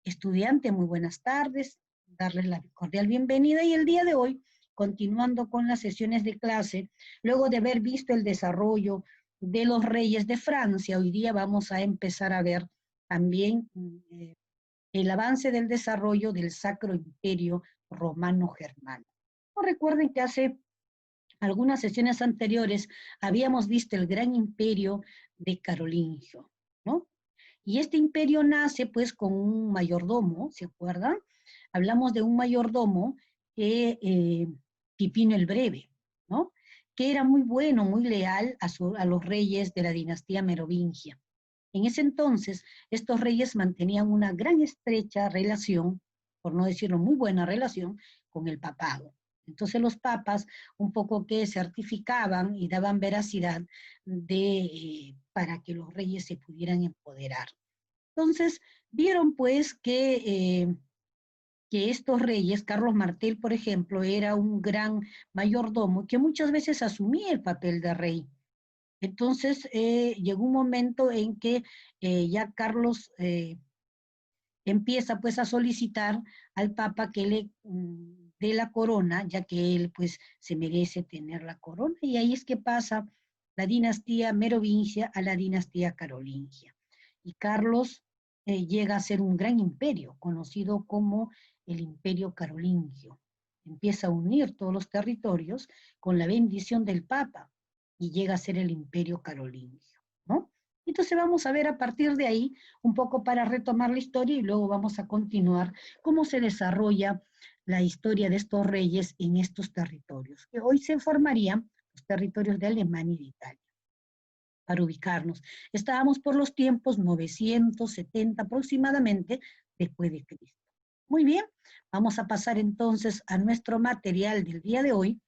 Estudiante, muy buenas tardes, darles la cordial bienvenida y el día de hoy, continuando con las sesiones de clase, luego de haber visto el desarrollo de los reyes de Francia, hoy día vamos a empezar a ver también el avance del desarrollo del Sacro Imperio Romano Germano. Recuerden que hace algunas sesiones anteriores habíamos visto el gran imperio de Carolingio, ¿no? Y este imperio nace pues con un mayordomo, ¿se acuerdan? Hablamos de un mayordomo que Pipino el Breve, ¿no? Que era muy bueno, muy leal a los reyes de la dinastía merovingia. En ese entonces, estos reyes mantenían una gran estrecha relación, por no decirlo muy buena relación, con el papado. Entonces los papas un poco que certificaban y daban veracidad para que los reyes se pudieran empoderar. Entonces, vieron pues que estos reyes, Carlos Martel, por ejemplo, era un gran mayordomo que muchas veces asumía el papel de rey. Entonces, llegó un momento en que ya Carlos empieza pues a solicitar al Papa que le dé la corona, ya que él pues se merece tener la corona, y ahí es que pasa la dinastía merovingia a la dinastía carolingia. Y Carlos llega a ser un gran imperio, conocido como el imperio carolingio. Empieza a unir todos los territorios con la bendición del Papa y llega a ser el imperio carolingio, ¿no? Entonces vamos a ver a partir de ahí un poco para retomar la historia y luego vamos a continuar cómo se desarrolla la historia de estos reyes en estos territorios, que hoy se formarían los territorios de Alemania y de Italia. Para ubicarnos, estábamos por los tiempos 970 aproximadamente después de Cristo. Muy bien, vamos a pasar entonces a nuestro material del día de hoy,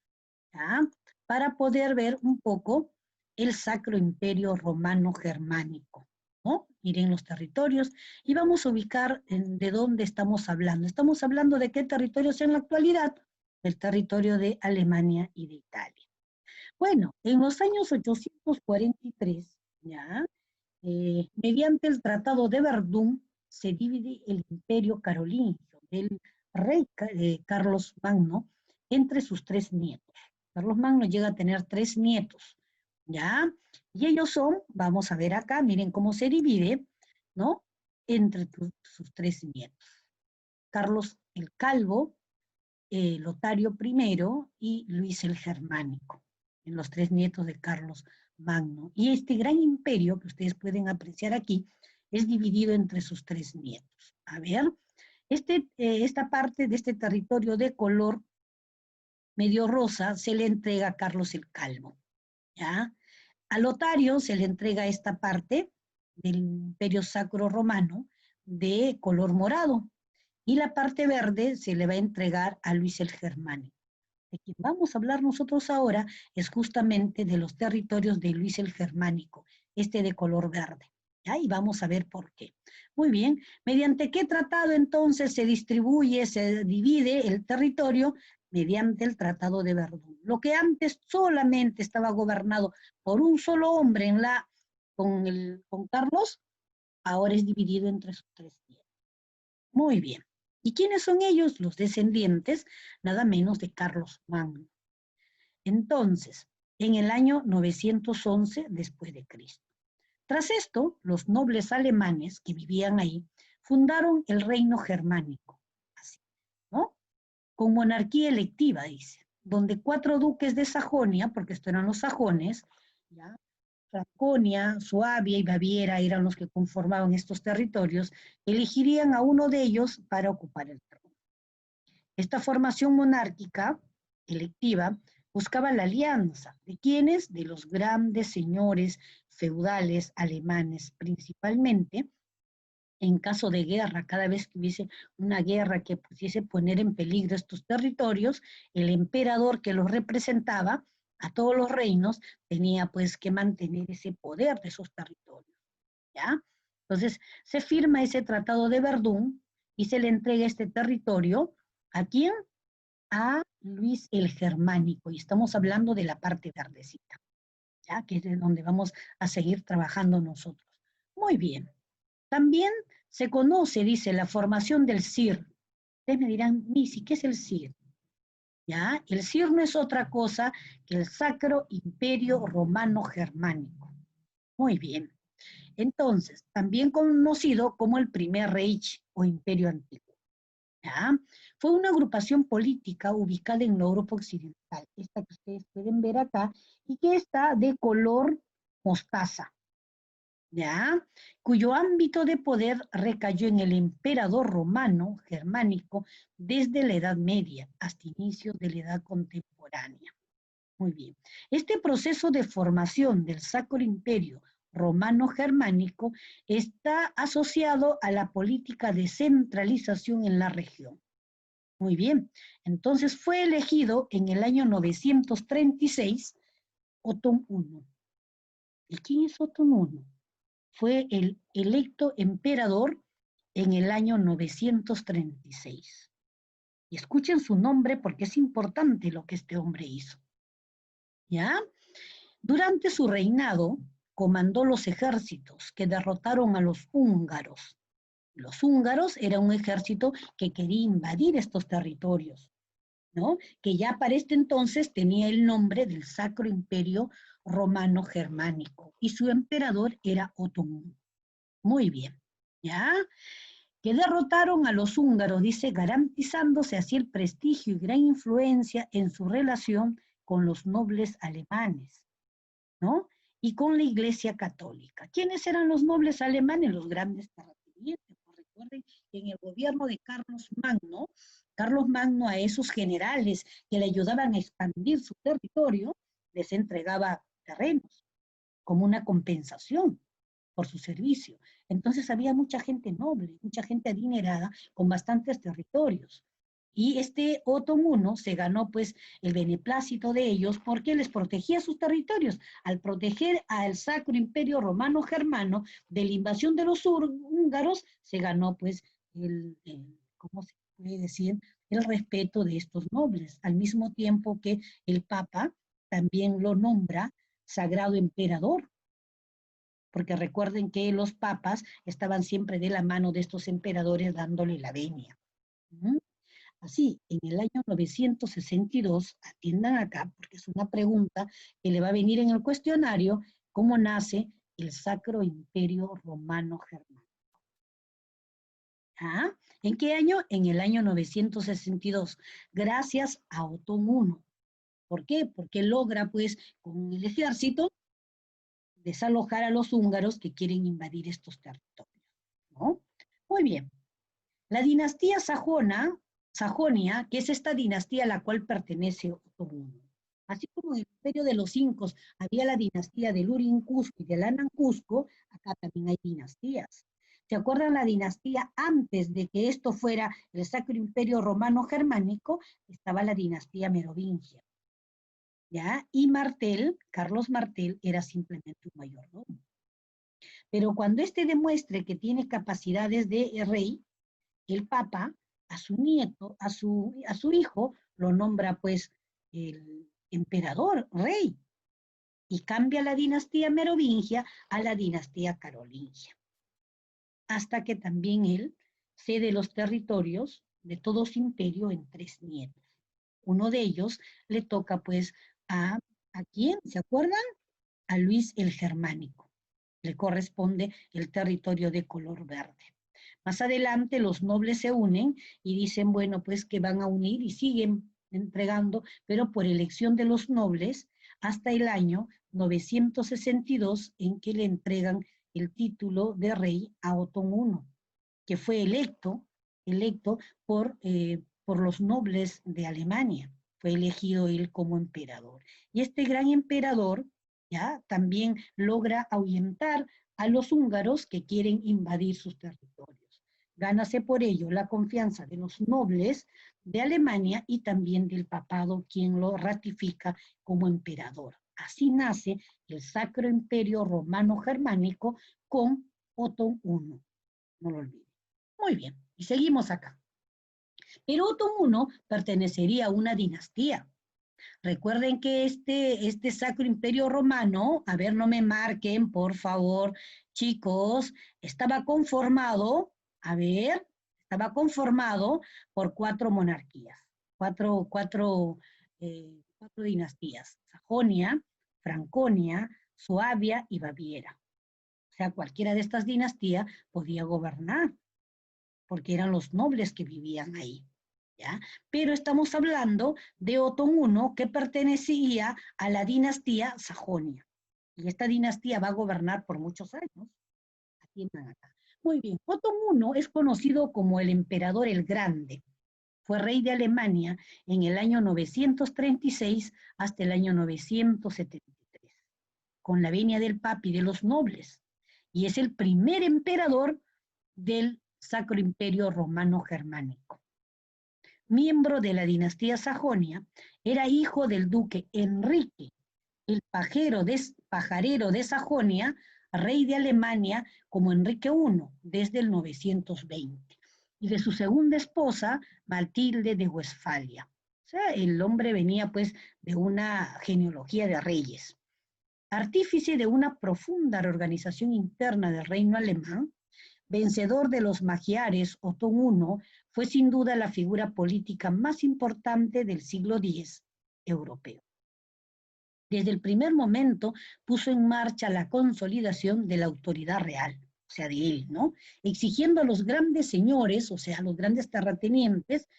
¿ya? Para poder ver un poco el Sacro Imperio Romano Germánico, ¿no? Miren los territorios y vamos a ubicar de dónde estamos hablando. Estamos hablando de qué territorios en la actualidad, el territorio de Alemania y de Italia. Bueno, en los años 843, ¿ya? Mediante el Tratado de Verdún, se divide el Imperio Carolingio del rey Carlos Magno entre sus tres nietos. Carlos Magno llega a tener tres nietos, ¿ya? Y ellos son, vamos a ver acá, miren cómo se divide, ¿no? Entre sus tres nietos. Carlos el Calvo, Lotario I y Luis el Germánico, en los tres nietos de Carlos Magno. Y este gran imperio que ustedes pueden apreciar aquí es dividido entre sus tres nietos. A ver, esta parte de este territorio de color medio rosa se le entrega a Carlos el Calvo, ¿ya? A Lotario se le entrega esta parte del Imperio Sacro Romano de color morado y la parte verde se le va a entregar a Luis el Germánico. De quien vamos a hablar nosotros ahora es justamente de los territorios de Luis el Germánico, este de color verde. ¿Ya? Y vamos a ver por qué. Muy bien, ¿mediante qué tratado entonces se distribuye, se divide el territorio? Mediante el Tratado de Verdún. Lo que antes solamente estaba gobernado por un solo hombre con Carlos, ahora es dividido entre sus tres nietos. Muy bien. ¿Y quiénes son ellos? Los descendientes, nada menos de Carlos Magno. Entonces, en el año 911 después de Cristo. Tras esto, los nobles alemanes que vivían ahí fundaron el reino germánico, así, ¿no? Con monarquía electiva, dice, donde 4 duques de Sajonia, porque estos eran los sajones, ¿ya? Franconia, Suabia y Baviera eran los que conformaban estos territorios, elegirían a uno de ellos para ocupar el trono. Esta formación monárquica electiva buscaba la alianza de quienes, de los grandes señores feudales alemanes principalmente, en caso de guerra, cada vez que hubiese una guerra que pudiese poner en peligro estos territorios, el emperador que los representaba a todos los reinos tenía pues que mantener ese poder de esos territorios, ¿ya? Entonces se firma ese tratado de Verdún y se le entrega este territorio ¿a quién? A Luis el Germánico, y estamos hablando de la parte verdecita, ¿ya? Que es de donde vamos a seguir trabajando nosotros. Muy bien. También se conoce, dice, la formación del CIR. Ustedes me dirán, Missy, ¿qué es el CIR? ¿Ya? El CIR no es otra cosa que el Sacro Imperio Romano Germánico. Muy bien. Entonces, también conocido como el Primer Reich o Imperio Antiguo. ¿Ya? Fue una agrupación política ubicada en la Europa Occidental, esta que ustedes pueden ver acá, y que está de color mostaza, ¿ya? Cuyo ámbito de poder recayó en el emperador romano germánico desde la Edad Media hasta inicios de la Edad Contemporánea. Muy bien. Este proceso de formación del Sacro Imperio Romano-Germánico está asociado a la política de centralización en la región. Muy bien. Entonces fue elegido en el año 936 Otón I. ¿Y quién es Otón I? Fue el electo emperador en el año 936. Y escuchen su nombre porque es importante lo que este hombre hizo. ¿Ya? Durante su reinado, comandó los ejércitos que derrotaron a los húngaros. Los húngaros era un ejército que quería invadir estos territorios, ¿no? Que ya para este entonces tenía el nombre del Sacro Imperio Romano Germánico y su emperador era Otón I. Muy bien, ¿ya? Que derrotaron a los húngaros, dice, garantizándose así el prestigio y gran influencia en su relación con los nobles alemanes, ¿no? Y con la Iglesia Católica. ¿Quiénes eran los nobles alemanes? Los grandes terratenientes. Pues recuerden que en el gobierno de Carlos Magno a esos generales que le ayudaban a expandir su territorio, les entregaba terrenos como una compensación por su servicio. Entonces había mucha gente noble, mucha gente adinerada con bastantes territorios. Y este Otón I se ganó pues el beneplácito de ellos porque les protegía sus territorios. Al proteger al Sacro Imperio Romano Germano de la invasión de los húngaros, se ganó pues ¿cómo se puede decir? El respeto de estos nobles, al mismo tiempo que el Papa también lo nombra sagrado emperador, porque recuerden que los papas estaban siempre de la mano de estos emperadores dándole la venia. ¿Mm? Así, en el año 962, atiendan acá, porque es una pregunta que le va a venir en el cuestionario, ¿cómo nace el Sacro Imperio Romano Germánico? ¿Ah? ¿En qué año? En el año 962, gracias a Otón I. ¿Por qué? Porque logra, pues, con el ejército, desalojar a los húngaros que quieren invadir estos territorios, ¿no? Muy bien. La dinastía Sajonia, que es esta dinastía a la cual pertenece Otón I. Así como en el imperio de los incos había la dinastía del Urin-Cusco y del Anan-Cusco, acá también hay dinastías. ¿Se acuerdan la dinastía antes de que esto fuera el Sacro Imperio Romano Germánico? Estaba la dinastía merovingia. ¿Ya? Y Carlos Martel, era simplemente un mayordomo. Pero cuando éste demuestre que tiene capacidades de rey, el Papa a su nieto, a su hijo, lo nombra pues el emperador, rey, y cambia la dinastía merovingia a la dinastía carolingia. Hasta que también él cede los territorios de todo su imperio en 3 nietos. Uno de ellos le toca pues ¿a quién? ¿Se acuerdan? A Luis el Germánico. Le corresponde el territorio de color verde. Más adelante los nobles se unen y dicen, bueno, pues que van a unir y siguen entregando, pero por elección de los nobles, hasta el año 962 en que le entregan el título de rey a Otón I, que fue electo por los nobles de Alemania. Fue elegido él como emperador. Y este gran emperador, ¿ya? También logra ahuyentar a los húngaros que quieren invadir sus territorios. Gánase por ello la confianza de los nobles de Alemania y también del papado, quien lo ratifica como emperador. Así nace el Sacro Imperio Romano Germánico con Otón I. No lo olviden. Muy bien, y seguimos acá. Pero Otón I pertenecería a una dinastía. Recuerden que este Sacro Imperio Romano, a ver, no me marquen, por favor, chicos, estaba conformado A ver, estaba conformado por 4 monarquías, cuatro dinastías: Sajonia, Franconia, Suabia y Baviera. O sea, cualquiera de estas dinastías podía gobernar, porque eran los nobles que vivían ahí, ¿ya? Pero estamos hablando de Otón I, que pertenecía a la dinastía Sajonia. Y esta dinastía va a gobernar por muchos años. Atiendan acá. Muy bien, Otón I es conocido como el emperador el Grande. Fue rey de Alemania en el año 936 hasta el año 973, con la venia del Papa y de los nobles. Y es el primer emperador del Sacro Imperio Romano Germánico. Miembro de la dinastía Sajonia, era hijo del duque Enrique, el pajarero de Sajonia, rey de Alemania como Enrique I desde el 920, y de su segunda esposa, Matilde de Westfalia. O sea, el hombre venía pues de una genealogía de reyes. Artífice de una profunda reorganización interna del reino alemán, vencedor de los magiares, Otón I fue sin duda la figura política más importante del siglo X europeo. Desde el primer momento puso en marcha la consolidación de la autoridad real, o sea, de él, ¿no? Exigiendo a los grandes señores, o sea, a los grandes terratenientes,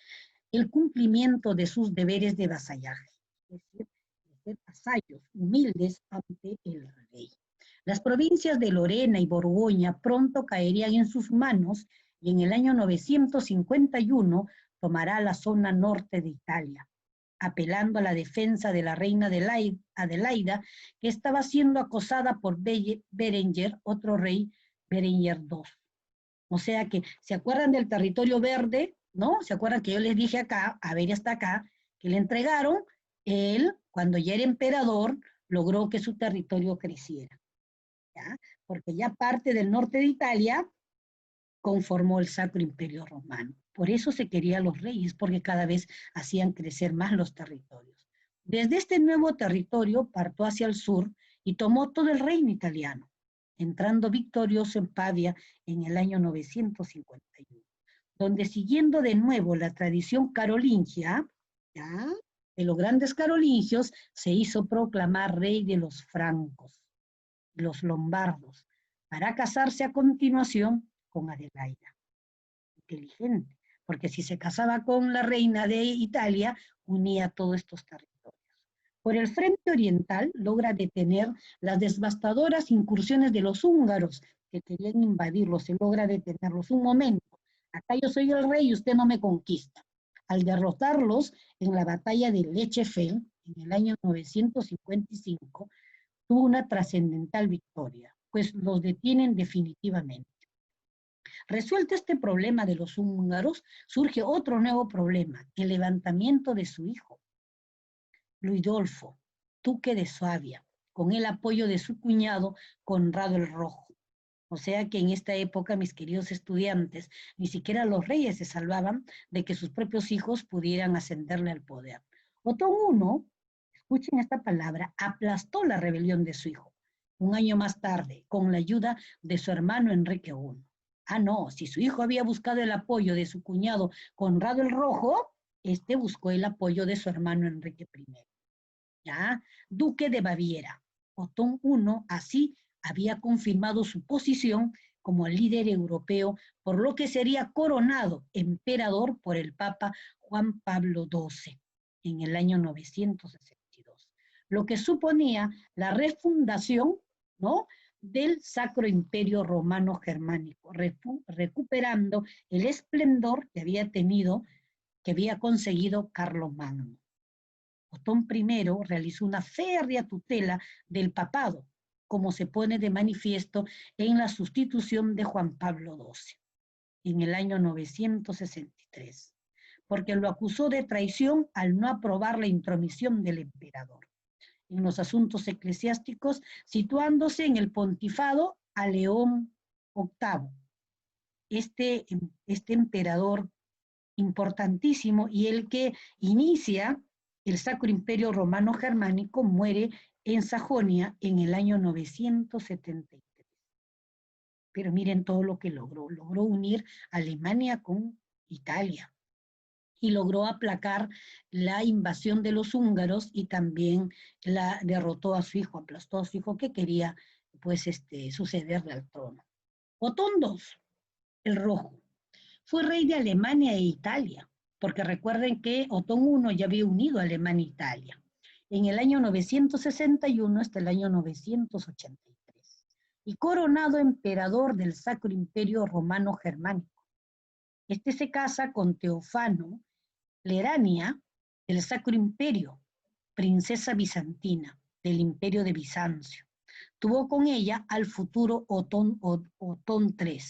el cumplimiento de sus deberes de vasallaje, es decir, de ser vasallos humildes ante el rey. Las provincias de Lorena y Borgoña pronto caerían en sus manos y en el año 951 tomará la zona norte de Italia, apelando a la defensa de la reina Adelaida, que estaba siendo acosada por Berenguer, otro rey, Berenguer II. O sea que, ¿se acuerdan del territorio verde? ¿No? ¿Se acuerdan que yo les dije acá, a ver hasta acá, que le entregaron? Él, cuando ya era emperador, logró que su territorio creciera, ¿ya? Porque ya parte del norte de Italia conformó el Sacro Imperio Romano. Por eso se querían los reyes, porque cada vez hacían crecer más los territorios. Desde este nuevo territorio partió hacia el sur y tomó todo el reino italiano, entrando victorioso en Pavia en el año 951, donde siguiendo de nuevo la tradición carolingia, ¿ya?, de los grandes carolingios, se hizo proclamar rey de los francos, los lombardos, para casarse a continuación con Adelaida. Inteligente, porque si se casaba con la reina de Italia, unía todos estos territorios. Por el frente oriental logra detener las devastadoras incursiones de los húngaros que querían invadirlos, se logra detenerlos. Un momento, acá yo soy el rey y usted no me conquista. Al derrotarlos en la batalla de Lechefeld, en el año 955, tuvo una trascendental victoria, pues los detienen definitivamente. Resuelto este problema de los húngaros, surge otro nuevo problema, el levantamiento de su hijo, Luidolfo, duque de Suabia, con el apoyo de su cuñado Conrado el Rojo. O sea que en esta época, mis queridos estudiantes, ni siquiera los reyes se salvaban de que sus propios hijos pudieran ascenderle al poder. Otón I, escuchen esta palabra, aplastó la rebelión de su hijo un año más tarde, con la ayuda de su hermano Enrique I. Ah, no, si su hijo había buscado el apoyo de su cuñado Conrado el Rojo, este buscó el apoyo de su hermano Enrique I. ¿Ya? Duque de Baviera. Otón I así había confirmado su posición como líder europeo, por lo que sería coronado emperador por el Papa Juan Pablo XII en el año 962, lo que suponía la refundación, ¿no?, del Sacro Imperio Romano Germánico, recuperando el esplendor que había tenido, que había conseguido Carlomagno. Otón I realizó una férrea tutela del papado, como se pone de manifiesto en la sustitución de Juan Pablo XII en el año 963, porque lo acusó de traición al no aprobar la intromisión del emperador en los asuntos eclesiásticos, situándose en el pontifado a León VIII, este emperador importantísimo y el que inicia el Sacro Imperio Romano Germánico, muere en Sajonia en el año 973. Pero miren todo lo que logró. Logró unir Alemania con Italia y logró aplacar la invasión de los húngaros y también derrotó a su hijo, aplastó a su hijo que quería pues sucederle al trono. Otón II, el Rojo, fue rey de Alemania e Italia, porque recuerden que Otón I ya había unido a Alemania e Italia en el año 961 hasta el año 983, y coronado emperador del Sacro Imperio Romano Germánico. Este se casa con Teofano Lerania del Sacro Imperio, princesa bizantina del Imperio de Bizancio. Tuvo con ella al futuro Otón III.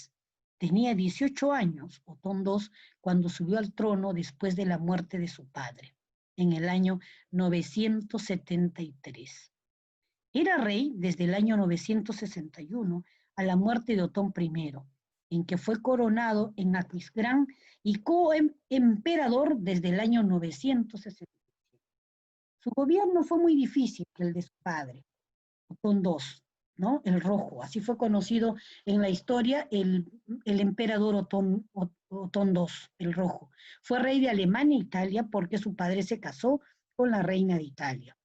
Tenía 18 años, Otón II, cuando subió al trono después de la muerte de su padre, en el año 973. Era rey desde el año 961 a la muerte de Otón I, en que fue coronado en Aquisgrán y coemperador desde el año 967. Su gobierno fue muy difícil que el de su padre, Otón II, ¿no? El Rojo, así fue conocido en la historia el emperador Otón II, el Rojo. Fue rey de Alemania e Italia porque su padre se casó con la reina de Italia.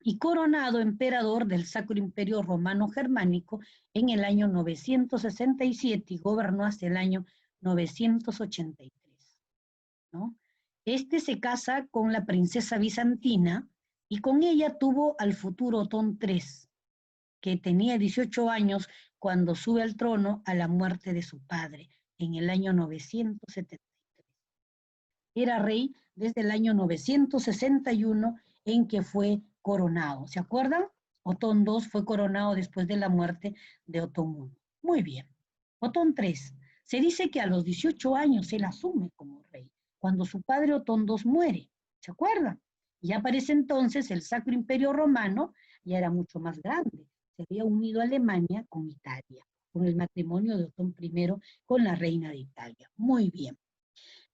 Y coronado emperador del Sacro Imperio Romano Germánico en el año 967 y gobernó hasta el año 983, ¿no? Este se casa con la princesa bizantina y con ella tuvo al futuro Otón III, que tenía 18 años cuando sube al trono a la muerte de su padre en el año 973. Era rey desde el año 961 en que fue coronado. ¿Se acuerdan? Otón II fue coronado después de la muerte de Otón I. Muy bien. Otón III. Se dice que a los 18 años él asume como rey, cuando su padre Otón II muere. ¿Se acuerdan? Y ya para ese entonces el Sacro Imperio Romano ya era mucho más grande. Se había unido a Alemania con Italia, con el matrimonio de Otón I con la reina de Italia. Muy bien.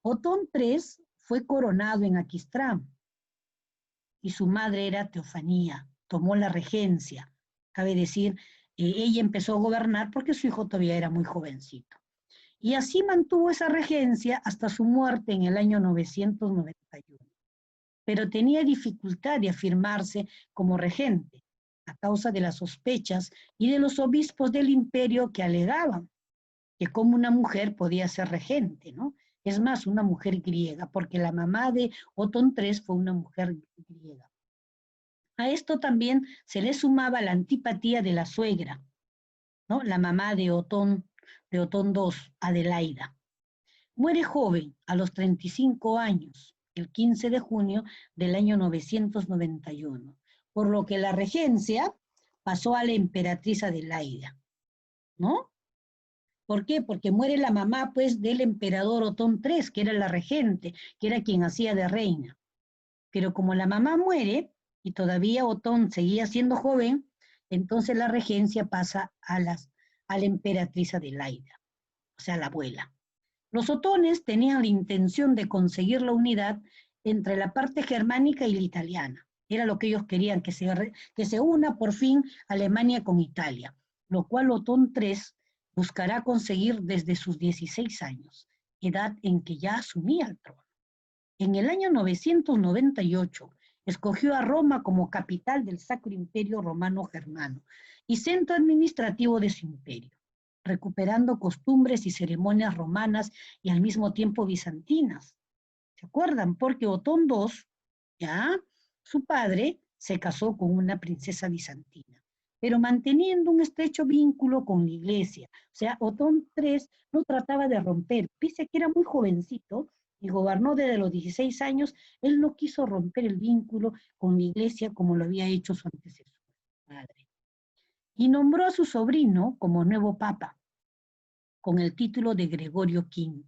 Otón III fue coronado en Aquisgrán y su madre era Teofanía, tomó la regencia. Cabe decir, ella empezó a gobernar porque su hijo todavía era muy jovencito. Y así mantuvo esa regencia hasta su muerte en el año 991. Pero tenía dificultad de afirmarse como regente a causa de las sospechas y de los obispos del imperio que alegaban que como una mujer podía ser regente, ¿no? Es más, una mujer griega, porque la mamá de Otón III fue una mujer griega. A esto también se le sumaba la antipatía de la suegra, ¿no? La mamá de Otón II, Adelaida. Muere joven, a los 35 años, el 15 de junio del año 991, por lo que la regencia pasó a la emperatriz Adelaida, ¿no? ¿Por qué? Porque muere la mamá, pues, del emperador Otón III, que era la regente, que era quien hacía de reina. Pero como la mamá muere, y todavía Otón seguía siendo joven, entonces la regencia pasa a la emperatriz Adelaida, o sea, la abuela. Los otones tenían la intención de conseguir la unidad entre la parte germánica y la italiana. Era lo que ellos querían, que se una por fin Alemania con Italia, lo cual Otón III buscará conseguir desde sus 16 años, edad en que ya asumía el trono. En el año 998 escogió a Roma como capital del Sacro Imperio Romano Germano y centro administrativo de su imperio, recuperando costumbres y ceremonias romanas y al mismo tiempo bizantinas. ¿Se acuerdan? Porque Otón II, ya, su padre, se casó con una princesa bizantina, pero manteniendo un estrecho vínculo con la iglesia. O sea, Otón III no trataba de romper, pese a que era muy jovencito y gobernó desde los 16 años, él no quiso romper el vínculo con la iglesia como lo había hecho su antecesor, padre. Y nombró a su sobrino como nuevo papa, con el título de Gregorio V,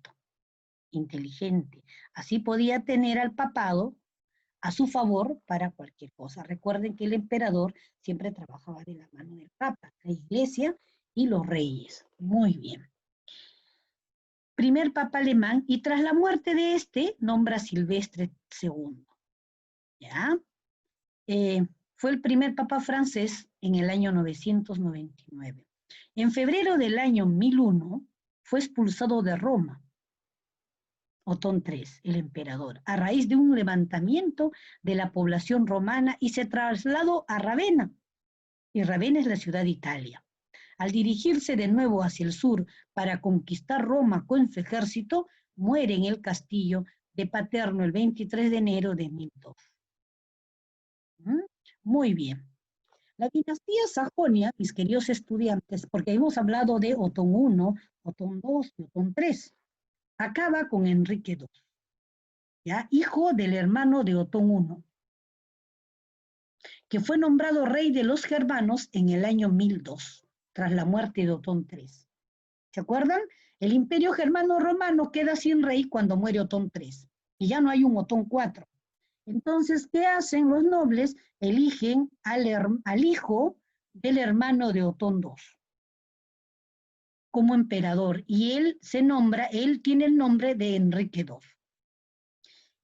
inteligente. Así podía tener al papado a su favor para cualquier cosa. Recuerden que el emperador siempre trabajaba de la mano del papa, la iglesia y los reyes. Muy bien. Primer papa alemán y tras la muerte de este nombra a Silvestre II. ¿Ya? Fue el primer papa francés en el año 999. En febrero del año 1001 fue expulsado de Roma, Otón III, el emperador, a raíz de un levantamiento de la población romana y se trasladó a Ravenna. Y Ravenna es la ciudad de Italia. Al dirigirse de nuevo hacia el sur para conquistar Roma con su ejército, muere en el castillo de Paterno el 23 de enero de 1002. ¿Mm? Muy bien. La dinastía Sajonia, mis queridos estudiantes, porque hemos hablado de Otón I, Otón II y Otón III, acaba con Enrique II, ¿ya? Hijo del hermano de Otón I, que fue nombrado rey de los germanos en el año 1002, tras la muerte de Otón III. ¿Se acuerdan? El imperio germano-romano queda sin rey cuando muere Otón III, y ya no hay un Otón IV. Entonces, ¿qué hacen los nobles? Eligen al hijo del hermano de Otón II como emperador, y él tiene el nombre de Enrique II.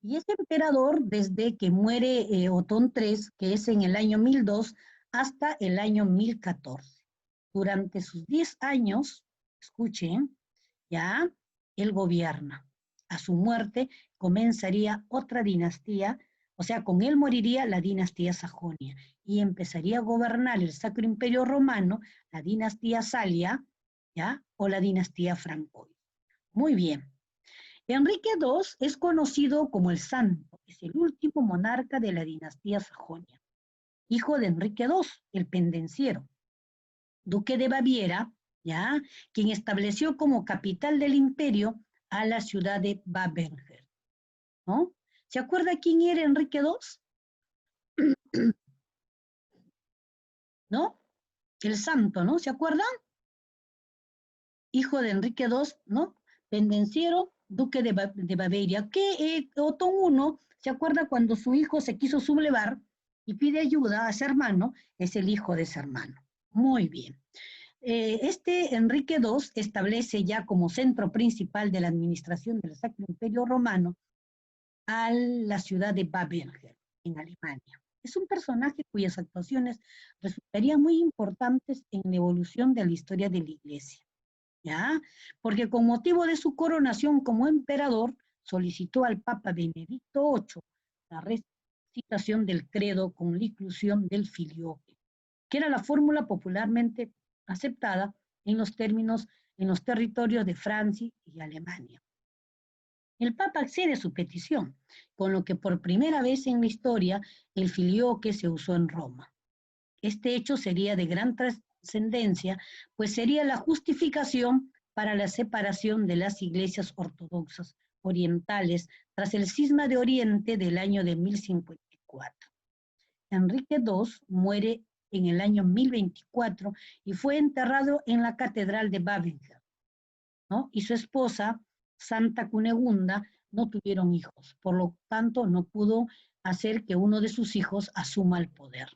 Y es emperador desde que muere Otón III, que es en el año 1002, hasta el año 1014. Durante sus 10 años, escuchen, ya, él gobierna. A su muerte comenzaría otra dinastía, o sea, con él moriría la dinastía Sajonia y empezaría a gobernar el Sacro Imperio Romano, la dinastía Salia, ¿ya? O la dinastía Francoide. Muy bien. Enrique II es conocido como el Santo, es el último monarca de la dinastía Sajonia, hijo de Enrique II, el pendenciero, duque de Baviera, ¿ya? Quien estableció como capital del imperio a la ciudad de Babenberg, ¿no? ¿Se acuerda quién era Enrique II? ¿No? El Santo, ¿no? ¿Se acuerdan? Hijo de Enrique II, ¿no? Pendenciero, duque de Baviera, que Otón I, ¿se acuerda cuando su hijo se quiso sublevar y pide ayuda a su hermano? Es el hijo de ese hermano. Muy bien. Este Enrique II establece ya como centro principal de la administración del Sacro Imperio Romano a la ciudad de Babenberg, en Alemania. Es un personaje cuyas actuaciones resultarían muy importantes en la evolución de la historia de la Iglesia. ¿Ya? Porque con motivo de su coronación como emperador, solicitó al Papa Benedicto VIII la recitación del credo con la inclusión del filioque, que era la fórmula popularmente aceptada en los territorios de Francia y Alemania. El Papa accede a su petición, con lo que por primera vez en la historia el filioque se usó en Roma. Este hecho sería de gran trascendencia, pues sería la justificación para la separación de las iglesias ortodoxas orientales tras el cisma de Oriente del año de 1054. Enrique II muere en el año 1024 y fue enterrado en la Catedral de Babenberg, ¿no? Y su esposa, Santa Cunegunda, no tuvieron hijos, por lo tanto no pudo hacer que uno de sus hijos asuma el poder.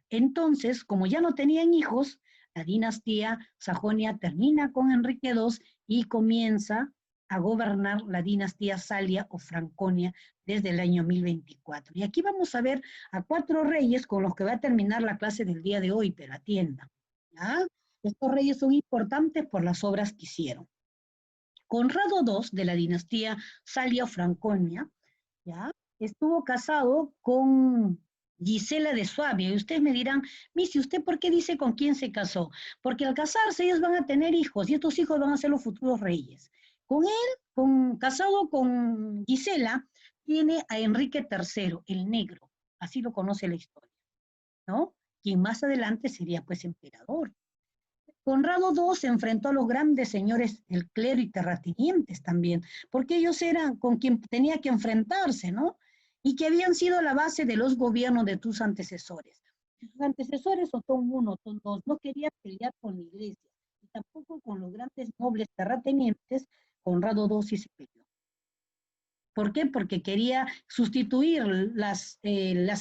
Entonces, como ya no tenían hijos, la dinastía Sajonia termina con Enrique II y comienza a gobernar la dinastía Salia o Franconia desde el año 1024. Y aquí vamos a ver a 4 reyes con los que va a terminar la clase del día de hoy, pero atiendan, ¿ya? Estos reyes son importantes por las obras que hicieron. Conrado II, de la dinastía Salia o Franconia, ¿ya? Estuvo casado con Gisela de Suabia. Y ustedes me dirán, Missy, ¿usted por qué dice con quién se casó? Porque al casarse ellos van a tener hijos y estos hijos van a ser los futuros reyes. Con él, casado con Gisela, tiene a Enrique III, el Negro, así lo conoce la historia, ¿no? Quien más adelante sería pues emperador. Conrado II se enfrentó a los grandes señores del clero y terratenientes también, porque ellos eran con quien tenía que enfrentarse, ¿no? Y que habían sido la base de los gobiernos de tus antecesores. Sus antecesores, Otón I, Otón II, no querían pelear con la iglesia, y tampoco con los grandes nobles terratenientes. Conrado II sí se peleó. ¿Por qué? Porque quería sustituir las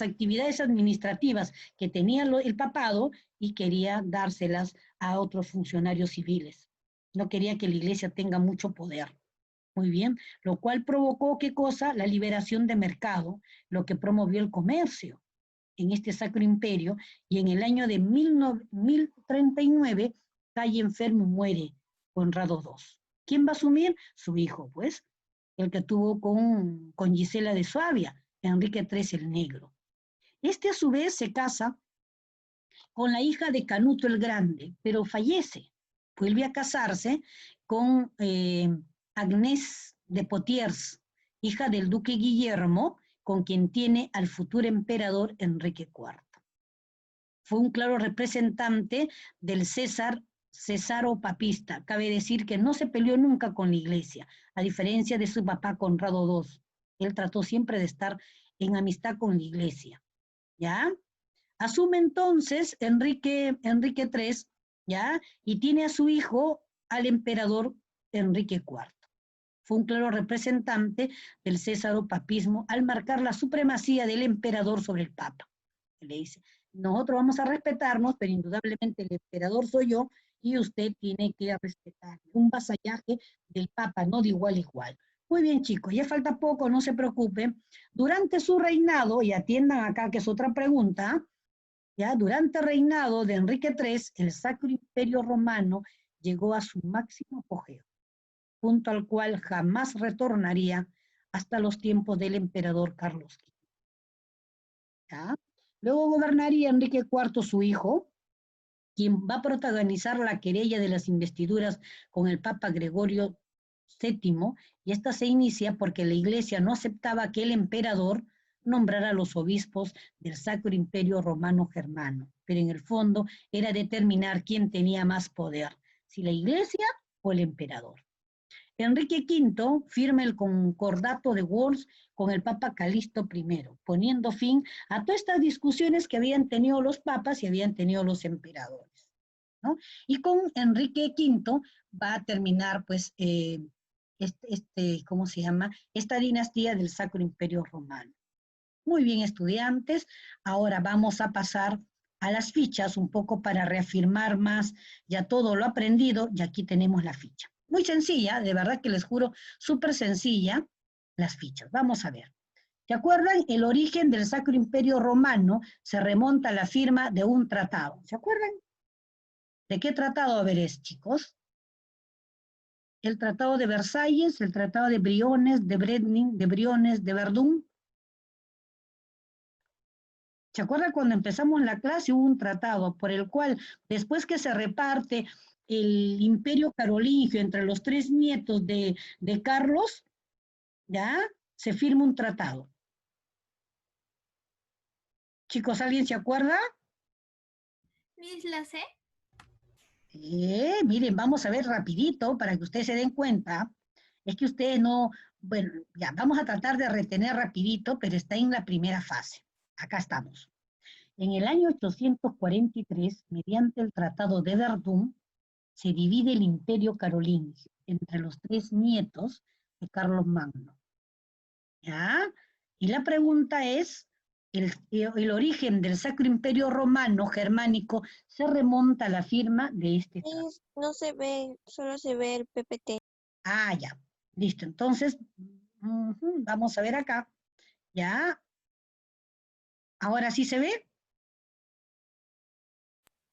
actividades administrativas que tenía el papado y quería dárselas a otros funcionarios civiles. No quería que la iglesia tenga mucho poder. Muy bien, lo cual provocó, ¿qué cosa? La liberación de mercado, lo que promovió el comercio. en este Sacro Imperio, y en el año de 1039 cae enfermo y muere Conrado II. ¿Quién va a asumir? Su hijo, pues, el que tuvo con Gisela de Suabia, Enrique III el Negro. Este a su vez se casa con la hija de Canuto el Grande, pero fallece. Vuelve a casarse con Agnès de Poitiers, hija del duque Guillermo, con quien tiene al futuro emperador Enrique IV. Fue un claro representante del Césaro papista. Cabe decir que no se peleó nunca con la iglesia, a diferencia de su papá Conrado II. Él trató siempre de estar en amistad con la iglesia. ¿Ya? Asume entonces Enrique III, ¿ya? Y tiene a su hijo al emperador Enrique IV. Fue un claro representante del césaropapismo al marcar la supremacía del emperador sobre el papa. Le dice, nosotros vamos a respetarnos, pero indudablemente el emperador soy yo y usted tiene que respetar. Un vasallaje del papa, no de igual a igual. Muy bien, chicos, ya falta poco, no se preocupen. Durante su reinado, y atiendan acá que es otra pregunta, ¿ya? Durante el reinado de Enrique III, el Sacro Imperio Romano llegó a su máximo apogeo, punto al cual jamás retornaría hasta los tiempos del emperador Carlos V. ¿Ya? Luego gobernaría Enrique IV, su hijo, quien va a protagonizar la querella de las investiduras con el Papa Gregorio VII, y esta se inicia porque la Iglesia no aceptaba que el emperador nombrara a los obispos del Sacro Imperio Romano Germano, pero en el fondo era determinar quién tenía más poder, si la Iglesia o el emperador. Enrique V firma el Concordato de Worms con el Papa Calixto I, poniendo fin a todas estas discusiones que habían tenido los papas y habían tenido los emperadores, ¿no? Y con Enrique V va a terminar, pues, ¿cómo se llama? Esta dinastía del Sacro Imperio Romano. Muy bien, estudiantes, ahora vamos a pasar a las fichas un poco para reafirmar más ya todo lo aprendido, y aquí tenemos la ficha. Muy sencilla, de verdad que les juro, súper sencilla las fichas. Vamos a ver. ¿Se acuerdan? El origen del Sacro Imperio Romano se remonta a la firma de un tratado. ¿Se acuerdan? ¿De qué tratado? A ver, chicos. El Tratado de Versalles, el Tratado de Briones, de Brednin, de Briones, de Verdún. ¿Se acuerdan cuando empezamos la clase? Hubo un tratado por el cual, después que se reparte el imperio carolingio entre los tres nietos de Carlos, ¿ya? Se firma un tratado. Chicos, ¿alguien se acuerda? Miss, la sé. Miren, vamos a ver rapidito para que ustedes se den cuenta. Es que ustedes no, bueno, ya, vamos a tratar de retener rapidito, pero está en la primera fase. Acá estamos. En el año 843, mediante el Tratado de Verdún, se divide el imperio carolingio entre los tres nietos de Carlos Magno. ¿Ya? Y la pregunta es, el origen del Sacro Imperio Romano Germánico se remonta a la firma de este tratado. No se ve, solo se ve el PPT. Ah, ya, listo. Entonces, vamos a ver acá. ¿Ya? ¿Ahora sí se ve?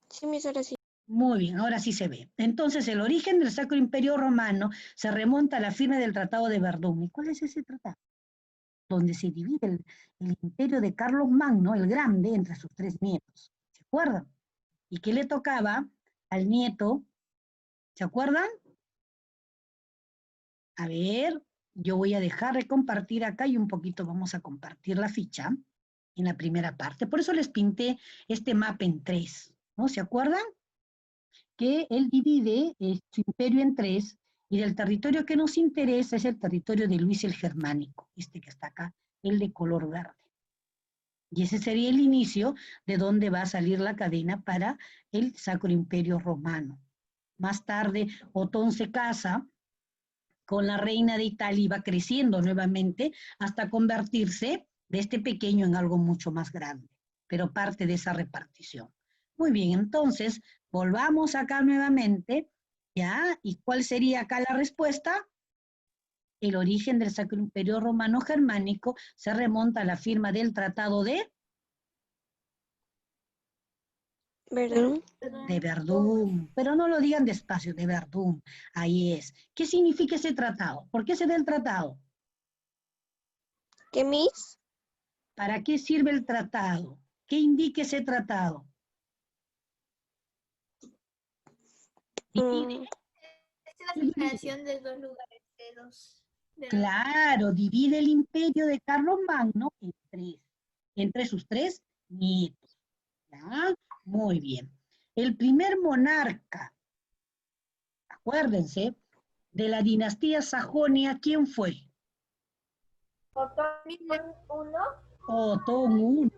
Sí, Miss, ahora sí. Muy bien, ahora sí se ve. Entonces, el origen del Sacro Imperio Romano se remonta a la firma del Tratado de Verdún. ¿Y cuál es ese tratado? Donde se divide el imperio de Carlos Magno, el Grande, entre sus tres nietos. ¿Se acuerdan? ¿Y qué le tocaba al nieto? ¿Se acuerdan? A ver, yo voy a dejar de compartir acá y un poquito vamos a compartir la ficha en la primera parte. Por eso les pinté este mapa en tres, ¿no? ¿Se acuerdan? Que él divide su imperio en tres, y del territorio que nos interesa es el territorio de Luis el Germánico, este que está acá, el de color verde. Y ese sería el inicio de donde va a salir la cadena para el Sacro Imperio Romano. Más tarde, Otón se casa con la reina de Italia y va creciendo nuevamente hasta convertirse de este pequeño en algo mucho más grande, pero parte de esa repartición. Muy bien, entonces, volvamos acá nuevamente, ¿ya? ¿Y cuál sería acá la respuesta? El origen del Sacro Imperio Romano Germánico se remonta a la firma del Tratado de Verdún. De Verdún, pero no lo digan despacio, de Verdún, ahí es. ¿Qué significa ese tratado? ¿Por qué se da el tratado? ¿Qué mis? ¿Para qué sirve el tratado? ¿Qué indica ese tratado? Divide. Mm, Es la separación de dos lugares, de dos. Claro, divide el imperio de Carlomagno en tres, entre sus tres nietos. ¿Ya? Muy bien. El primer monarca, acuérdense, de la dinastía Sajonia, ¿quién fue? Otón uno.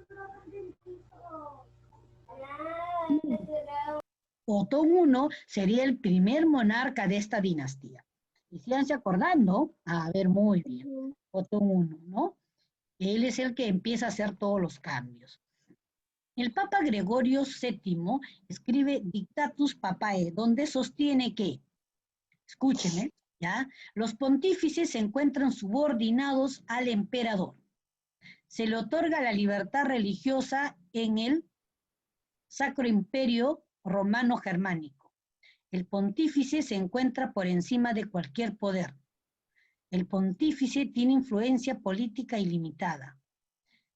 Otón I sería el primer monarca de esta dinastía. Y síganse acordando, a ver, muy bien, Otón I, ¿no? Él es el que empieza a hacer todos los cambios. El Papa Gregorio VII escribe Dictatus Papae, donde sostiene que, escúchenme, ¿ya? Los pontífices se encuentran subordinados al emperador. Se le otorga la libertad religiosa en el Sacro Imperio Romano Germánico. El pontífice se encuentra por encima de cualquier poder. El pontífice tiene influencia política ilimitada.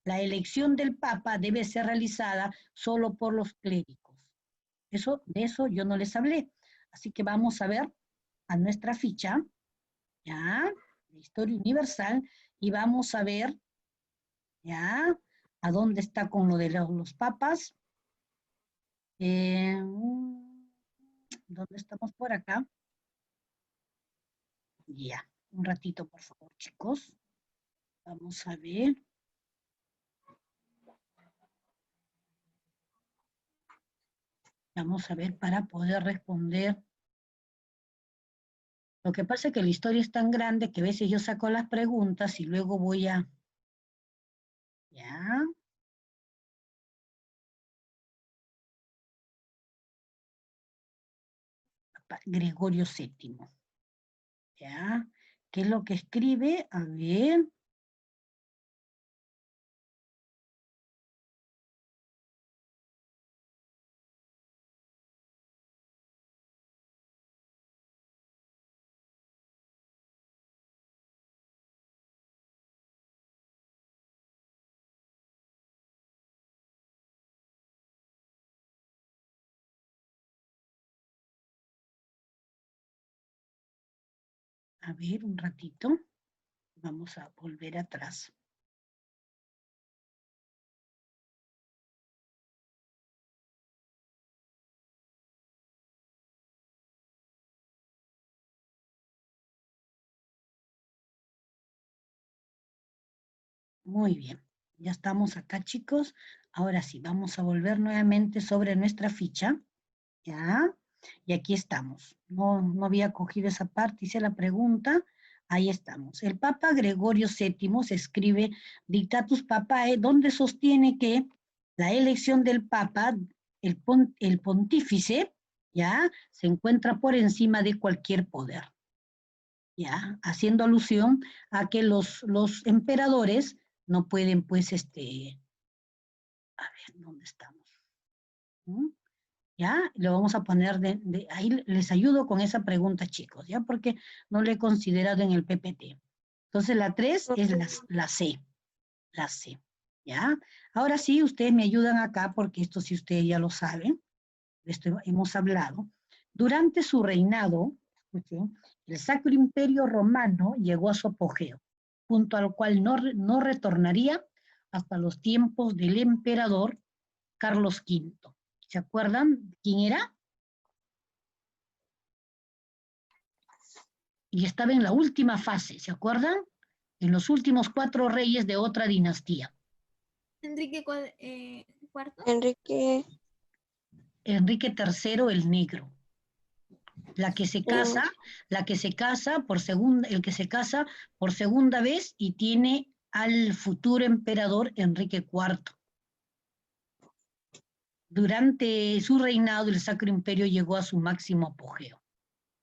La elección del Papa debe ser realizada solo por los clérigos. De eso yo no les hablé. Así que vamos a ver a nuestra ficha, ¿ya? De Historia Universal, y vamos a ver, ¿ya? A dónde está con lo de los papas. ¿Dónde estamos por acá? Ya, un ratito, por favor, chicos. Vamos a ver. Vamos a ver para poder responder. Lo que pasa es que la historia es tan grande que a veces yo saco las preguntas y luego voy a... ¿Ya? Gregorio VII. ¿Ya? ¿Qué es lo que escribe? A ver. A ver, un ratito. Vamos a volver atrás. Muy bien. Ya estamos acá, chicos. Ahora sí, vamos a volver nuevamente sobre nuestra ficha. ¿Ya? Y aquí estamos. No había cogido esa parte, hice la pregunta. Ahí estamos. El Papa Gregorio VII se escribe Dictatus Papae, donde sostiene que la elección del Papa, el pontífice, ¿ya? Se encuentra por encima de cualquier poder. ¿Ya? Haciendo alusión a que los emperadores no pueden, pues, a ver, ¿dónde estamos? ¿Mm? ¿Ya? Lo vamos a poner ahí les ayudo con esa pregunta, chicos, ¿ya? Porque no lo he considerado en el PPT. Entonces, la 3 es la C, ¿ya? Ahora sí, ustedes me ayudan acá, porque esto sí ustedes ya lo saben, de esto hemos hablado. Durante su reinado, escuchen, el Sacro Imperio Romano llegó a su apogeo, punto al cual no retornaría hasta los tiempos del emperador Carlos V. ¿Se acuerdan quién era? Y estaba en la última fase, ¿se acuerdan? En los últimos 4 reyes de otra dinastía. Enrique cuarto. Enrique. Enrique III el Negro. La que se casa por el que se casa por segunda vez y tiene al futuro emperador Enrique IV. Durante su reinado el Sacro Imperio llegó a su máximo apogeo.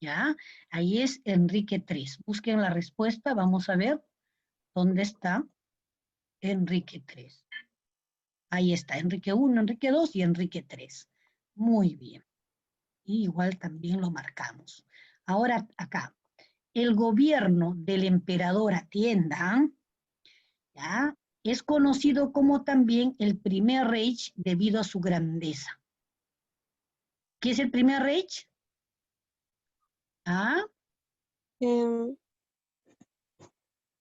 ¿Ya? Ahí es Enrique III. Busquen la respuesta, vamos a ver dónde está Enrique III. Ahí está, Enrique I, Enrique II y Enrique III. Muy bien. Y igual también lo marcamos. Ahora acá, el gobierno del emperador Atienda, ¿ya? Es conocido como también el primer Reich debido a su grandeza. ¿Qué es el primer Reich? ¿Ah? Em,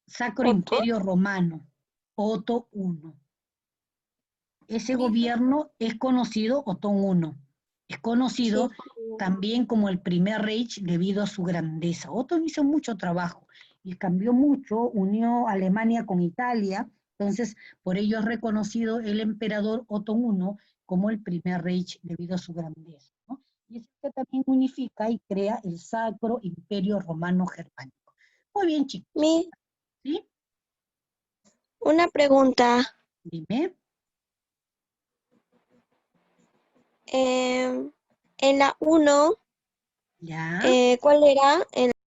Sacro ¿Otto? Imperio Romano, Otto I. Ese gobierno es conocido, Otón I, es conocido Sí. también como el primer Reich debido a su grandeza. Otón hizo mucho trabajo y cambió mucho, unió Alemania con Italia, entonces por ello es reconocido el emperador Otón I como el primer Reich debido a su grandeza, ¿no? Y es que también unifica y crea el Sacro Imperio Romano Germánico. Muy bien, chicos, Mi, ¿sí? una pregunta. Dime. Em, en la 1, ¿Ya? ¿cuál era?